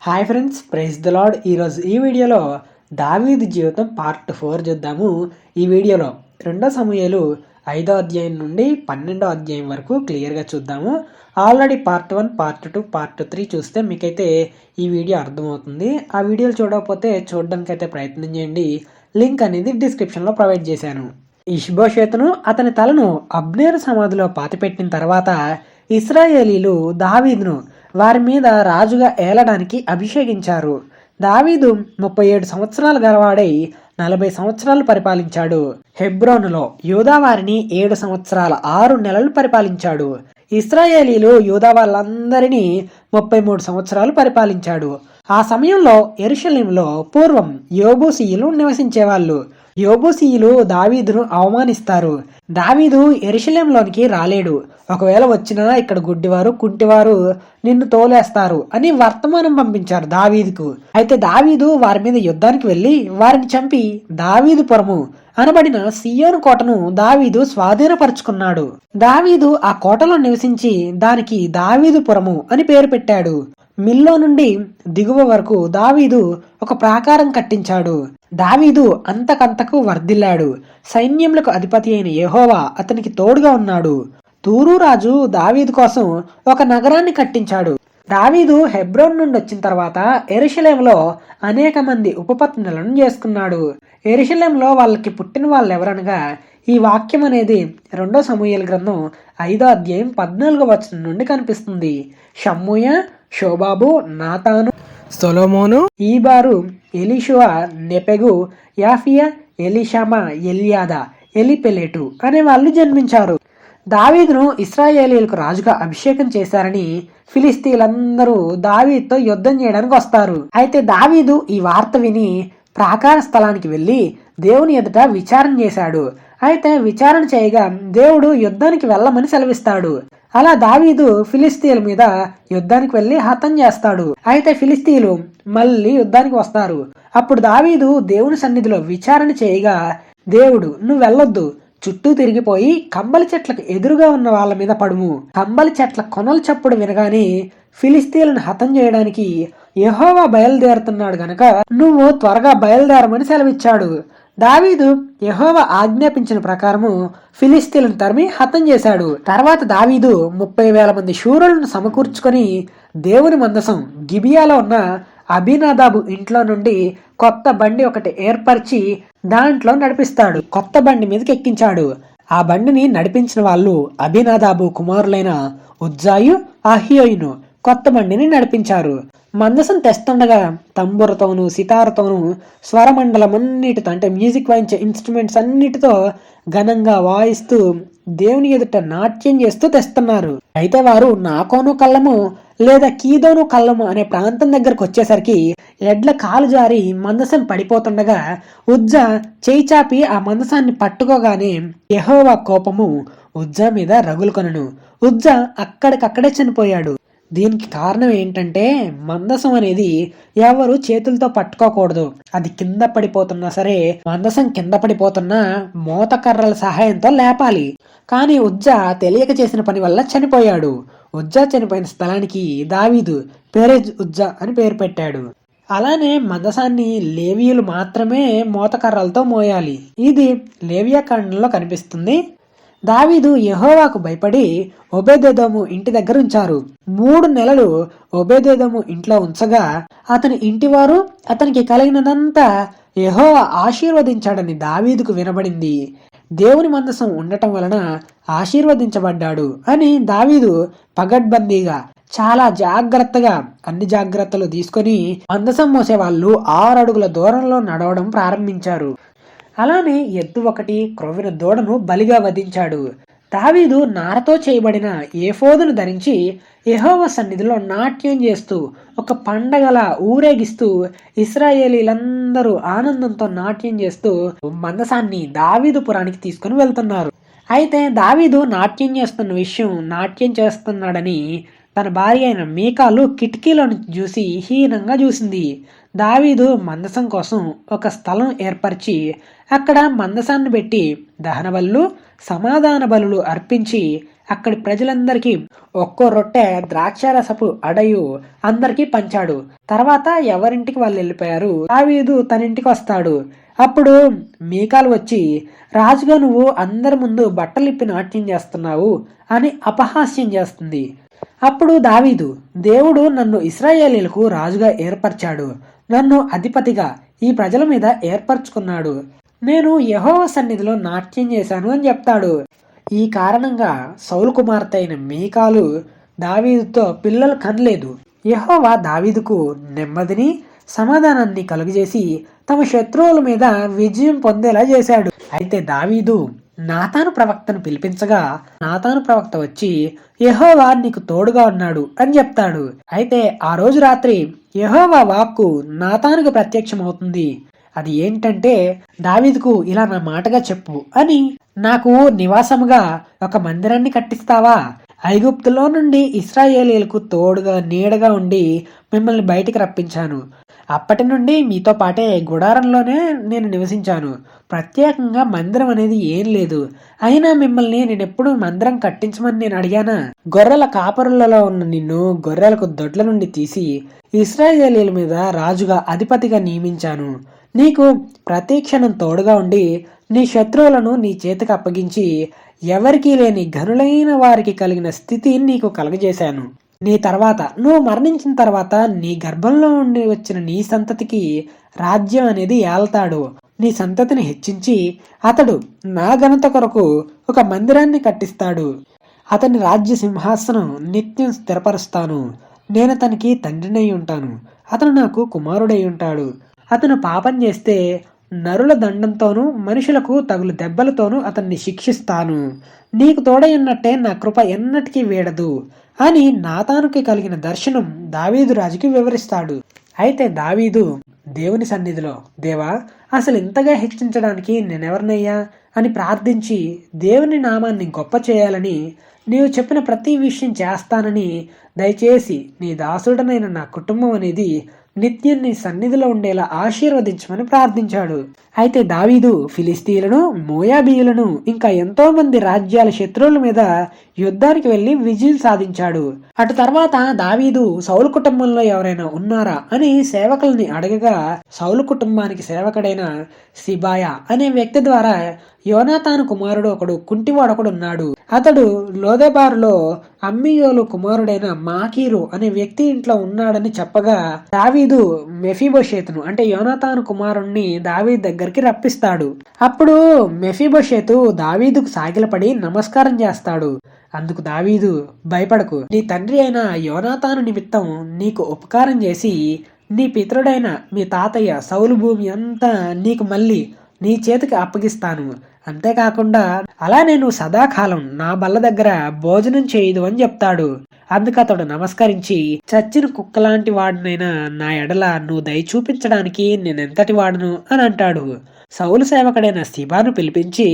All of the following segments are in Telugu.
Hi friends, praise the Lord. ఈరోజు ఈ వీడియోలో దావీదు జీవితం పార్ట్ 4 చూద్దాము. ఈ వీడియోలో 2 సమూయేలు 5వ అధ్యాయం నుండి 12వ అధ్యాయం వరకు క్లియర్గా చూద్దాము. ఆల్రెడీ పార్ట్ 1, పార్ట్ 2, పార్ట్ 3 చూస్తే మీకైతే ఈ వీడియో అర్థమవుతుంది. ఆ వీడియోలు చూడకపోతే చూడడానికైతే ప్రయత్నం చేయండి. లింక్ అనేది డిస్క్రిప్షన్లో ప్రొవైడ్ చేశాను. ఇష్బోషెతును అతని తలను అబ్నేరు సమాధిలో పాతిపెట్టిన తర్వాత ఇశ్రాయేలీలు దావీదును వారి మీద రాజుగా ఏలడానికి అభిషేకించారు. దావీదు 37 సంవత్సరాలు గలవాడై 40 సంవత్సరాలు పరిపాలించాడు. హెబ్రోనులో యూదా వారిని 7 సంవత్సరాల 6 నెలలు పరిపాలించాడు. ఇశ్రాయేలీలు యూదా వాళ్ళందరినీ 33 సంవత్సరాలు పరిపాలించాడు. ఆ సమయంలో యెరూషలేములో పూర్వం యోబూసీయులు నివసించేవాళ్ళు. యోబూసీయులు దావీదును అవమానిస్తారు. దావీదు యెరూషలేంలోనికి రాలేడు. ఒకవేళ వచ్చినా ఇక్కడ గుడ్డివారు, కుంటివారు నిన్ను తోలేస్తారు అని వర్తమానం పంపించారు దావీదుకు. అయితే దావీదు వారి మీద యుద్ధానికి వెళ్ళి వారిని చంపి దావీదుపురము అనబడిన సియోను కోటను దావీదు స్వాధీనపరుచుకున్నాడు. దావీదు ఆ కోటలో నివసించి దానికి దావీదుపురము అని పేరు పెట్టాడు. మిల్లో నుండి దిగువ వరకు దావీదు ఒక ప్రాకారం కట్టించాడు. దావీదు అంతకంతకు వర్ధిల్లాడు. సైన్యములకు అధిపతి అయిన యెహోవా అతనికి తోడుగా ఉన్నాడు. తూరు రాజు దావీదు కోసం ఒక నగరాన్ని కట్టించాడు. దావీదు హెబ్రోన్ నుండి వచ్చిన తర్వాత యెరూషలేములో అనేక మంది ఉపపత్నులను చేసుకున్నాడు. యెరూషలేములో వాళ్ళకి పుట్టిన వాళ్ళు ఎవరనగా ఈ వాక్యం అనేది 2 సమూయేలు గ్రంథం 5వ అధ్యాయం 14వ వచనం నుండి కనిపిస్తుంది. షమ్మూయ, షోబాబు, నాతాను, సొలొమోను, ఈబారు, ఎలీషువ, నెపెగు, యాఫియా, ఎలీషామా, ఎల్యాదా, ఎలిపెలెటు అనే వాళ్ళు జన్మించారు. దావీదును ఇశ్రాయేలీయులకు రాజుగా అభిషేకం చేశారని ఫిలిస్తీన్లందరూ దావీదుతో యుద్ధం చేయడానికి వస్తారు. అయితే దావీదు ఈ వార్త విని ప్రాకార స్థలానికి వెళ్ళి దేవుని ఎదుట విచారణ చేశాడు. అయితే విచారణ చేయగా దేవుడు యుద్ధానికి వెళ్ళమని సెలవిస్తాడు. అలా దావీదు ఫిలిస్తీన్ల మీద యుద్ధానికి వెళ్ళి హతం చేస్తాడు. అయితే ఫిలిస్తీన్లు మళ్ళీ యుద్ధానికి వస్తారు. అప్పుడు దావీదు దేవుని సన్నిధిలో విచారణ చేయగా దేవుడు, నువ్వు వెళ్ళొద్దు, చుట్టూ తిరిగిపోయి కంబలి చెట్లకు ఎదురుగా ఉన్న వాళ్ళ మీద పడుము. కంబలి చెట్ల కొనల చప్పుడు వినగానే ఫిలిస్తీన్లను హతం చేయడానికి యెహోవా బయలుదేరుతున్నాడు గనక నువ్వు త్వరగా బయలుదేరమని సెలవిచ్చాడు. దావీదు యెహోవా ఆజ్ఞాపించిన ప్రకారము ఫిలిస్తీన్లను తరిమి హతం చేశాడు. తర్వాత దావీదు 30,000 మంది శూరులను సమకూర్చుకొని దేవుని మందసం గిబియాలో ఉన్న అబీనాదాబు ఇంట్లో నుండి కొత్త బండి ఒకటి ఏర్పరిచి దాంట్లో నడిపిస్తాడు. కొత్త బండి మీదకి ఎక్కించాడు. ఆ బండిని నడిపించిన వాళ్ళు అబీనాదాబు కుమారులైన ఉజ్జాయు, అహియోయును కొత్త బండిని నడిపించారు. మందసం తెస్తుండగా తంబురతోనూ సితారతోనూ స్వరమండలమన్నిటితో అంటే మ్యూజిక్ వాయించే ఇన్స్ట్రుమెంట్స్ అన్నిటితో ఘనంగా వాయిస్తూ దేవుని ఎదుట నాట్యం చేస్తూ తెస్తున్నారు. అయితే వారు నాకోను కళ్ళము లేదా కీదోను కళ్ళము అనే ప్రాంతం దగ్గరకు వచ్చేసరికి ఎడ్ల కాలు జారి మందసం పడిపోతుండగా ఉజ్జా చేయి చాపి ఆ మందసాన్ని పట్టుకోగానే యెహోవా కోపము ఉజ్జా మీద రగులుకొనెను. ఉజ్జా అక్కడికక్కడే చనిపోయాడు. దీనికి కారణం ఏంటంటే మందసం అనేది ఎవరు చేతులతో పట్టుకోకూడదు. అది కింద పడిపోతున్నా సరే, మందసం కింద పడిపోతున్నా మోతకర్రల సహాయంతో లేపాలి. కానీ ఉజ్జా తెలియక చేసిన పని వల్ల చనిపోయాడు. ఉజ్జా చనిపోయిన స్థలానికి దావీదు పెరెజ్ ఉజ్జా అని పేరు పెట్టాడు. అలానే మందసాన్ని లేవీయులు మాత్రమే మోతకర్రలతో మోయాలి. ఇది లేవియా కాండంలో కనిపిస్తుంది. దావీదు యెహోవాకు భయపడి ఓబేదెదోము ఇంటి దగ్గర ఉంచారు. 3 నెలలు ఓబేదెదోము ఇంట్లో ఉంచగా అతని ఇంటివారు అతనికి కలిగినదంతా యెహోవా ఆశీర్వదించాడని దావీదుకు వినబడింది. దేవుని మందసం ఉండటం వలన ఆశీర్వదించబడ్డాడు అని దావీదు పగడ్బందీగా చాలా జాగ్రత్తగా అన్ని జాగ్రత్తలు తీసుకొని మందసం మోసే వాళ్ళు 6 అడుగుల దూరంలో నడవడం ప్రారంభించారు. అలానే ఎద్దు ఒకటి, క్రొవ్విన దూడను బలిగా వధించాడు. దావీదు నారతో చేయబడిన ఏఫోదును ధరించి యెహోవా సన్నిధిలో నాట్యం చేస్తూ ఒక పండగలా ఊరేగిస్తూ ఇశ్రాయేలీలందరూ ఆనందంతో నాట్యం చేస్తూ మందసాన్ని దావీదుపురానికి తీసుకుని వెళ్తున్నారు. అయితే దావీదు నాట్యం చేస్తున్న విషయం, నాట్యం చేస్తున్నాడని తన భార్య అయిన మీకాలు కిటికీలో నుంచి చూసి హీనంగా చూసింది. దావీదు మందసం కోసం ఒక స్థలం ఏర్పరిచి అక్కడ మందసాన్ని పెట్టి దహన బలులు, సమాధాన బలులు అర్పించి అక్కడి ప్రజలందరికీ ఒక్కో రొట్టె ద్రాక్షారసపు అడయు అందరికీ పంచాడు. తర్వాత ఎవరింటికి వాళ్ళు వెళ్ళిపోయారు. దావీదు తన ఇంటికి వస్తాడు. అప్పుడు మీకాలు వచ్చి, రాజుగా నువ్వు అందరి ముందు బట్టలిప్పి నాట్యం చేస్తున్నావు అని అపహాస్యం చేస్తుంది. అప్పుడు దావీదు, దేవుడు నన్ను ఇశ్రాయేలీలకు రాజుగా ఏర్పరిచాడు, నన్ను అధిపతిగా ఈ ప్రజల మీద ఏర్పరచుకున్నాడు, నేను యెహోవా సన్నిధిలో నాట్యం చేశాను అని చెప్తాడు. ఈ కారణంగా సౌలు కుమార్తె అయిన మీకాలు దావీదుతో పిల్లలు కనలేదు. యెహోవా దావీదుకు నెమ్మదిని సమాధానాన్ని కలుగజేసి తమ శత్రువుల మీద విజయం పొందేలా చేశాడు. అయితే దావీదు నాతాను ప్రవక్తను పిలిపించగా నాతాను ప్రవక్త వచ్చి యెహోవా నీకు తోడుగా ఉన్నాడు అని చెప్తాడు. అయితే ఆ రోజు రాత్రి యెహోవా వాక్కు నాతానుకు ప్రత్యక్షమవుతుంది. అది ఏంటంటే, దావీదుకు ఇలా నా మాటగా చెప్పు అని, నాకు నివాసముగా ఒక మందిరాన్ని కట్టిస్తావా? ఐగుప్తులో నుండి ఇశ్రాయేలీలకు తోడుగా నీడగా ఉండి మిమ్మల్ని బయటికి రప్పించాను. అప్పటి నుండి మీతో పాటే గుడారంలోనే నేను నివసించాను. ప్రత్యేకంగా మందిరం అనేది ఏం లేదు. అయినా మిమ్మల్ని నేను ఎప్పుడు మందిరం కట్టించమని నేను అడిగానా? గొర్రెల కాపరులలో ఉన్న నిన్ను గొర్రెలకు దొడ్ల నుండి తీసి ఇశ్రాయేలీల మీద రాజుగా అధిపతిగా నియమించాను. నీకు ప్రతి క్షణం తోడుగా ఉండి నీ శత్రువులను నీ చేతికి అప్పగించి ఎవరికీ లేని ఘనులైన వారికి కలిగిన స్థితి నీకు కలగజేశాను. నీ తర్వాత నువ్వు మరణించిన తర్వాత నీ గర్భంలో ఉండి వచ్చిన నీ సంతతికి రాజ్యం అనేది ఏల్తాడు. నీ సంతతిని హెచ్చించి అతడు నా ఘనత కొరకు ఒక మందిరాన్ని కట్టిస్తాడు. అతని రాజ్య సింహాసనం నిత్యం స్థిరపరుస్తాను. నేను అతనికి తండ్రినై ఉంటాను, అతను నాకు కుమారుడై ఉంటాడు. అతను పాపం చేస్తే నరుల దండంతోనూ మనుషులకు తగులు దెబ్బలతోనూ అతన్ని శిక్షిస్తాను. నీకు తోడైనట్టే నా కృప ఎన్నటికీ వీడదు అని నాతానుకి కలిగిన దర్శనం దావీదు రాజుకి వివరిస్తాడు. అయితే దావీదు దేవుని సన్నిధిలో, దేవా, అసలు ఇంతగా హెచ్చించడానికి నేనెవరినయ్యా అని ప్రార్థించి దేవుని నామాన్ని గొప్ప చేయాలని, నీవు చెప్పిన ప్రతి విషయం చేస్తానని, దయచేసి నీ దాసుడనైన నా కుటుంబం అనేది నిత్యం నీ సన్నిధిలో ఉండేలా ఆశీర్వదించమని ప్రార్థించాడు. అయితే దావీదు ఫిలిస్తీయులను, మోయాబీయులను ఇంకా ఎంతో మంది రాజ్యాల శత్రువుల మీద యుద్ధానికి వెళ్లి విజయం సాధించాడు. అటు తర్వాత దావీదు సౌలు కుటుంబంలో ఎవరైనా ఉన్నారా అని సేవకుల్ని అడగగా సౌలు కుటుంబానికి సేవకుడైన సిబాయా అనే వ్యక్తి ద్వారా యోనాతాను కుమారుడు ఒకడు కుంటివాడొకడు ఉన్నాడు. అతడు లోదెబారులో అమ్మియోలు కుమారుడైన మాకీరు అనే వ్యక్తి ఇంట్లో ఉన్నాడని చెప్పగా దావీదు మెఫీబోషేతును అంటే యోనాతాను కుమారుణ్ణి దావీదు దగ్గరికి రప్పిస్తాడు. అప్పుడు మెఫీబోషేతు దావీదుకు సాగిలపడి నమస్కారం చేస్తాడు. అందుకు దావీదు, భయపడకు, నీ తండ్రి అయిన యోనాతాను నిమిత్తం నీకు ఉపకారం చేసి నీ పితరుడైన మీ తాతయ్య సౌలు భూమి అంతా నీకు మళ్ళీ నీ చేతికి అప్పగిస్తాను. అంతేకాకుండా అలా నేను సదాకాలం నా బల్ల దగ్గర భోజనం చేయదు అని చెప్తాడు. అందుకు అతడు నమస్కరించి, చచ్చిన కుక్కలాంటి వాడినైనా నా ఎడల నువ్వు దయ చూపించడానికి నేనెంతటి వాడును అని అంటాడు. సౌలు సేవకుడైన సిబాను పిలిపించి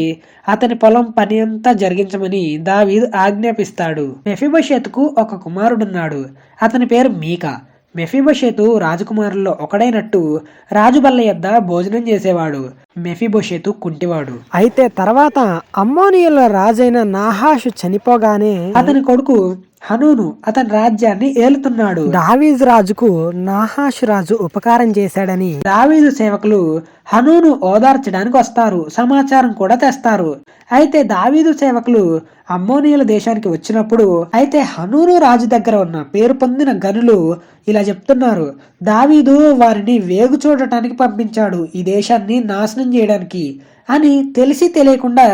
అతని పొలం పని అంతా జరిగించమని దావీదు ఆజ్ఞాపిస్తాడు. మెఫీబోషెతుకు ఒక కుమారుడున్నాడు. అతని పేరు మీకా. మెఫీబోషెతు రాజకుమారుల్లో ఒకడైనట్టు రాజు బల్ల యొద్ద భోజనం చేసేవాడు. మెఫీబోషెతు కుంటివాడు. అయితే తర్వాత అమ్మోనీయుల రాజైన నాహాషు చనిపోగానే అతని కొడుకు హనూను అతని రాజ్యాన్ని ఏలుతున్నాడు. దావీదు రాజుకు నాహాషు రాజు ఉపకారం చేశాడని దావీదు సేవకులు హనూను ఓదార్చడానికి వస్తారు, సమాచారం కూడా తెస్తారు. అయితే దావీదు సేవకులు అమ్మోనీయుల దేశానికి వచ్చినప్పుడు అయితే హనూను రాజు దగ్గర ఉన్న పేరు పొందిన గనులు ఇలా చెప్తున్నారు, దావీదు వారిని వేగు చూడటానికి పంపించాడు, ఈ దేశాన్ని నాశనం చేయడానికి అని తెలిసి తెలియకుండా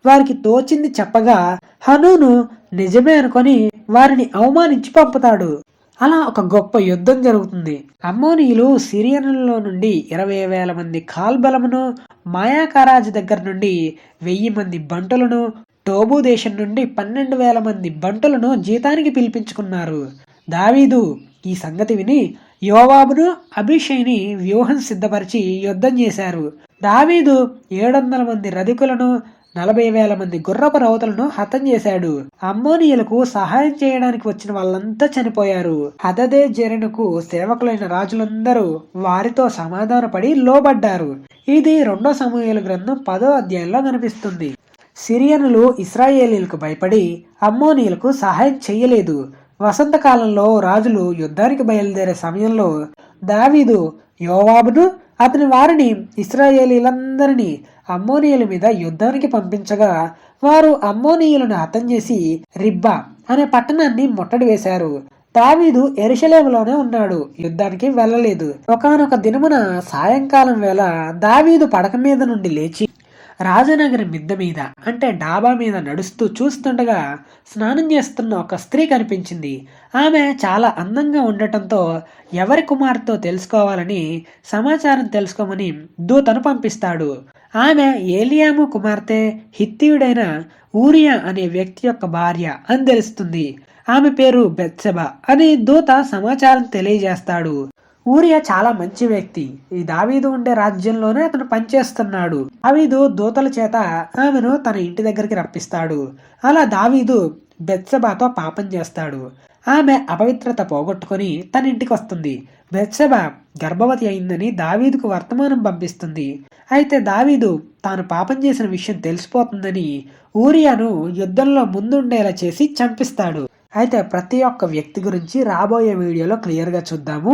వారికి తోచింది చెప్పగా హనూను నిజమే అనుకొని వారిని అవమానించి పంపుతాడు. అలా ఒక గొప్ప యుద్ధం జరుగుతుంది. అమ్మోనీయులు సిరియనులలో నుండి 20,000 మంది కాల్బలమును, మాయాకారాజు దగ్గర నుండి 1000 మంది బంటులను, టోబు దేశం నుండి 12,000 మంది బంటులను జీతానికి పిలిపించుకున్నారు. దావీదు ఈ సంగతి విని యోవాబును, అభిషైని వ్యూహం సిద్ధపరిచి యుద్ధం చేశారు. దావీదు 700 మంది రధికులను, 40,000 మంది గుర్రపు రౌతులను హతం చేశాడు. అమ్మోనీయులకు సహాయం చేయడానికి వచ్చిన వాళ్ళంతా చనిపోయారు. హదదే జెరెనుకు సేవకులైన రాజులందరూ వారితో సమాధానపడి లోబడ్డారు. ఇది 2 సమూయేలు గ్రంథం 10వ అధ్యాయంలో కనిపిస్తుంది. సిరియనులు ఇశ్రాయేలీలకు భయపడి అమ్మోనీయులకు సహాయం చెయ్యలేదు. వసంతకాలంలో రాజులు యుద్ధానికి బయలుదేరే సమయంలో దావీదు యోవాబును అతని వారిని ఇశ్రాయేలీలందరినీ అమ్మోనీయుల మీద యుద్ధానికి పంపించగా వారు అమ్మోనీయులను హతం చేసి రిబ్బా అనే పట్టణాన్ని ముట్టడి వేశారు. దావీదు యెరూషలేములోనే ఉన్నాడు, యుద్ధానికి వెళ్ళలేదు. ఒకానొక దినమున సాయంకాలం వేళ దావీదు పడక మీద నుండి లేచి రాజనగరి మిద్దె మీద అంటే డాబా మీద నడుస్తూ చూస్తుండగా స్నానం చేస్తున్న ఒక స్త్రీ కనిపించింది. ఆమె చాలా అందంగా ఉండటంతో ఎవరి కుమార్తెతో తెలుసుకోవాలని సమాచారం తెలుసుకోమని దూతను పంపిస్తాడు. ఆమె ఏలియాము కుమార్తె హిత్తీయుడైన ఊరియా అనే వ్యక్తి యొక్క భార్య అని తెలుస్తుంది. ఆమె పేరు బెత్సెబా అని దూత సమాచారం తెలియజేస్తాడు. ఊరియా చాలా మంచి వ్యక్తి. ఈ దావీదు ఉండే రాజ్యంలోనే అతను పనిచేస్తున్నాడు. దావీదు దూతల చేత ఆమెను తన ఇంటి దగ్గరికి రప్పిస్తాడు. అలా దావీదు బెత్సెబాతో పాపం చేస్తాడు. ఆమె అపవిత్రత పోగొట్టుకొని తన ఇంటికి వస్తుంది. బెత్సెబా గర్భవతి అయిందని దావీదుకు వర్తమానం పంపిస్తుంది. అయితే దావీదు తాను పాపం చేసిన విషయం తెలిసిపోతుందని ఊరియాను యుద్ధంలో ముందుండేలా చేసి చంపిస్తాడు. అయితే ప్రతి ఒక్క వ్యక్తి గురించి రాబోయే వీడియోలో క్లియర్గా చూద్దాము.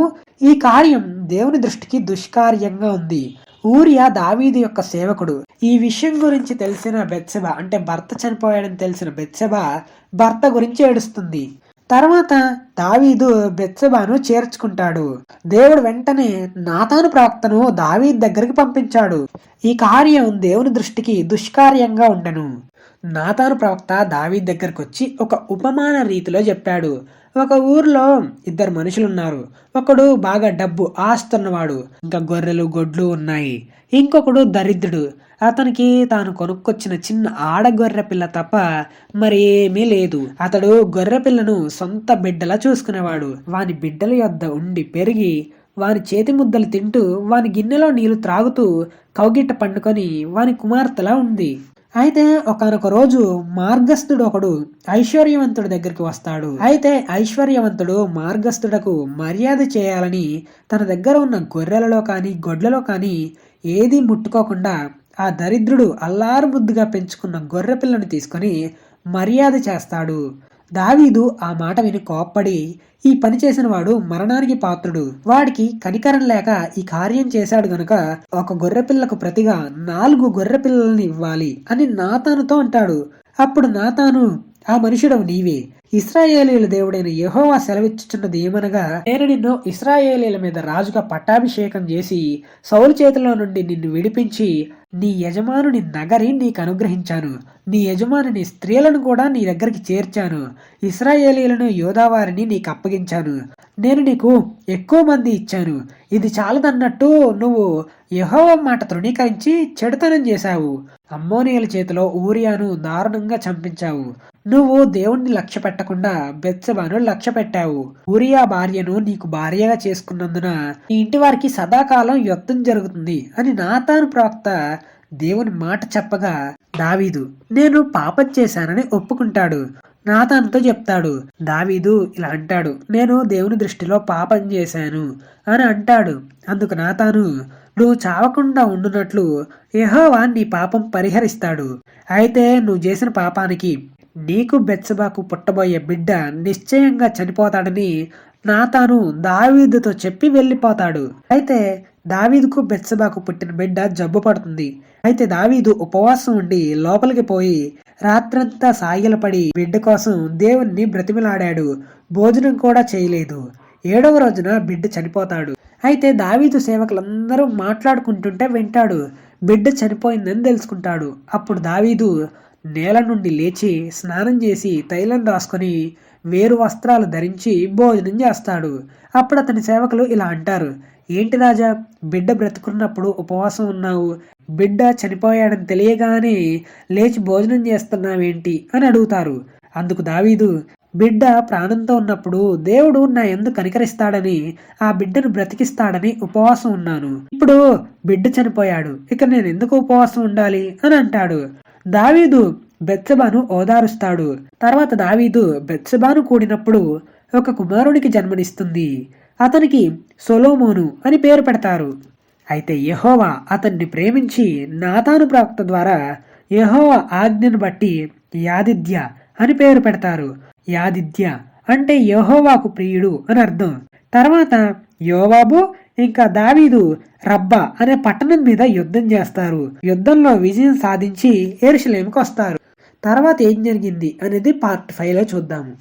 ఈ కార్యం దేవుని దృష్టికి దుష్కార్యంగా ఉంది. ఊరియా దావీదు యొక్క సేవకుడు. ఈ విషయం గురించి తెలిసిన బెత్సెబా అంటే భర్త చనిపోయాడని తెలిసిన బెత్సెబా భర్త గురించి ఏడుస్తుంది. తర్వాత దావీదు బెత్సెబాను చేర్చుకుంటాడు. దేవుడు వెంటనే నాతాను ప్రవక్తను దావీదు దగ్గరికి పంపించాడు. ఈ కార్యం దేవుని దృష్టికి దుష్కార్యంగా ఉండెను. నాతాను ప్రవక్త దావీదు దగ్గరకు వచ్చి ఒక ఉపమాన రీతిలో చెప్పాడు. ఒక ఊర్లో ఇద్దరు మనుషులున్నారు. ఒకడు బాగా డబ్బు ఆస్తున్నవాడు, ఇంకా గొర్రెలు గొడ్లు ఉన్నాయి. ఇంకొకడు దరిద్రుడు. అతనికి తాను కొనుక్కొచ్చిన చిన్న ఆడగొర్రె పిల్ల తప్ప మరేమీ లేదు. అతడు గొర్రె పిల్లను సొంత బిడ్డలా చూసుకునేవాడు. వాని బిడ్డల యొద్ద ఉండి పెరిగి వాని చేతి ముద్దలు తింటూ వాని గిన్నెలో నీళ్లు త్రాగుతూ కౌగిట్ట పండుకొని వాని కుమార్తెలా ఉంది. అయితే ఒకానొక రోజు మార్గస్థుడు ఒకడు ఐశ్వర్యవంతుడి దగ్గరికి వస్తాడు. అయితే ఐశ్వర్యవంతుడు మార్గస్థుడకు మర్యాద చేయాలని తన దగ్గర ఉన్న గొర్రెలలో కానీ గొడ్లలో కానీ ఏదీ ముట్టుకోకుండా ఆ దరిద్రుడు అల్లారు ముద్దుగా పెంచుకున్న గొర్రె పిల్లను తీసుకొని మర్యాద చేస్తాడు. దావీదు ఆ మాట విని కోప్పడి ఈ పని చేసిన వాడు మరణానికి పాత్రుడు, వాడికి కనికరం లేక ఈ కార్యం చేశాడు గనుక ఒక గొర్రెపిల్లకు ప్రతిగా 4 గొర్రెపిల్లల్ని ఇవ్వాలి అని నాతానుతో అంటాడు. అప్పుడు నాతాను ఆ మనుషుడవు నీవే, ఇశ్రాయేలీయుల దేవుడైన యెహోవా సెలవిచ్చుచున్నది ఏమనగా నేను నిన్ను ఇశ్రాయేలీయుల మీద రాజుగా పట్టాభిషేకం చేసి సౌలు చేతిలో నుండి నిన్ను విడిపించి నీ యజమానుని నగరి నీకు అనుగ్రహించాను. నీ యజమానుని స్త్రీలను కూడా నీ దగ్గరికి చేర్చాను. ఇశ్రాయేలీయులను యోధావారిని నీకు అప్పగించాను. నేను నీకు ఎక్కువ మంది ఇచ్చాను. ఇది చాలదన్నట్టు నువ్వు యెహోవా మాట తృణీకరించి చెడుతనం చేశావు. అమ్మోనీయుల చేతిలో ఊరియాను దారుణంగా చంపించావు. నువ్వు దేవుణ్ణి లక్ష్య పెట్టకుండా బెత్సెబాను లక్ష్య పెట్టావు. ఊరియా భార్యను నీకు భార్యగా చేసుకున్నందున నీ ఇంటి వారికి సదాకాలం యుద్ధం జరుగుతుంది అని నాతాను ప్రవక్త దేవుని మాట చెప్పగా దావీదు నేను పాపం చేశానని ఒప్పుకుంటాడు. నాతానుతో చెప్తాడు. దావీదు ఇలా అంటాడు, నేను దేవుని దృష్టిలో పాపం చేశాను అని అంటాడు. అందుకు నాతాను నువ్వు చావకుండా ఉండునట్లు యెహోవా నీ పాపం పరిహరిస్తాడు. అయితే నువ్వు చేసిన పాపానికి నీకు బెత్సెబాకు పుట్టబోయే బిడ్డ నిశ్చయంగా చనిపోతాడని నాతాను దావీదుతో చెప్పి వెళ్ళిపోతాడు. అయితే దావీదుకు బెత్సెబాకు పుట్టిన బిడ్డ జబ్బు పడుతుంది. అయితే దావీదు ఉపవాసం ఉండి లోపలికి పోయి రాత్రంతా సాగిలపడి బిడ్డ కోసం దేవుణ్ణి బ్రతిమిలాడాడు. భోజనం కూడా చేయలేదు. 7వ రోజున బిడ్డ చనిపోతాడు. అయితే దావీదు సేవకులందరూ మాట్లాడుకుంటుంటే వింటాడు. బిడ్డ చనిపోయిందని తెలుసుకుంటాడు. అప్పుడు దావీదు నేల నుండి లేచి స్నానం చేసి తైలం రాసుకొని వేరు వస్త్రాలు ధరించి భోజనం చేస్తాడు. అప్పుడు అతని సేవకులు ఇలా అంటారు, ఏంటి రాజా, బిడ్డ బ్రతుకున్నప్పుడు ఉపవాసం ఉన్నావు, బిడ్డ చనిపోయాడని తెలియగానే లేచి భోజనం చేస్తున్నావేంటి అని అడుగుతారు. అందుకు దావీదు బిడ్డ ప్రాణంతో ఉన్నప్పుడు దేవుడు నా యందు కనికరిస్తాడని ఆ బిడ్డను బ్రతికిస్తాడని ఉపవాసం ఉన్నాను. ఇప్పుడు బిడ్డ చనిపోయాడు, ఇక నేను ఎందుకు ఉపవాసం ఉండాలి అని అంటాడు. దావీదు బెత్సెబాను ఓదారుస్తాడు. తర్వాత దావీదు బెత్సెబాను కూడినప్పుడు ఒక కుమారుడికి జన్మనిస్తుంది. అతనికి సొలొమోను అని పేరు పెడతారు. అయితే యెహోవా అతన్ని ప్రేమించి నాతాను ప్రవక్త ద్వారా యెహోవా ఆజ్ఞను బట్టి యాదిద్య అని పేరు పెడతారు. యాదిద్య అంటే యెహోవాకు ప్రియుడు అని అర్థం. తర్వాత యోవాబు ఇంకా దావీదు రబ్బా అనే పట్టణం మీద యుద్ధం చేస్తారు. యుద్ధంలో విజయం సాధించి యెరూషలేముకు వస్తారు. తర్వాత ఏం జరిగింది అనేది పార్ట్ 5లో చూద్దాము.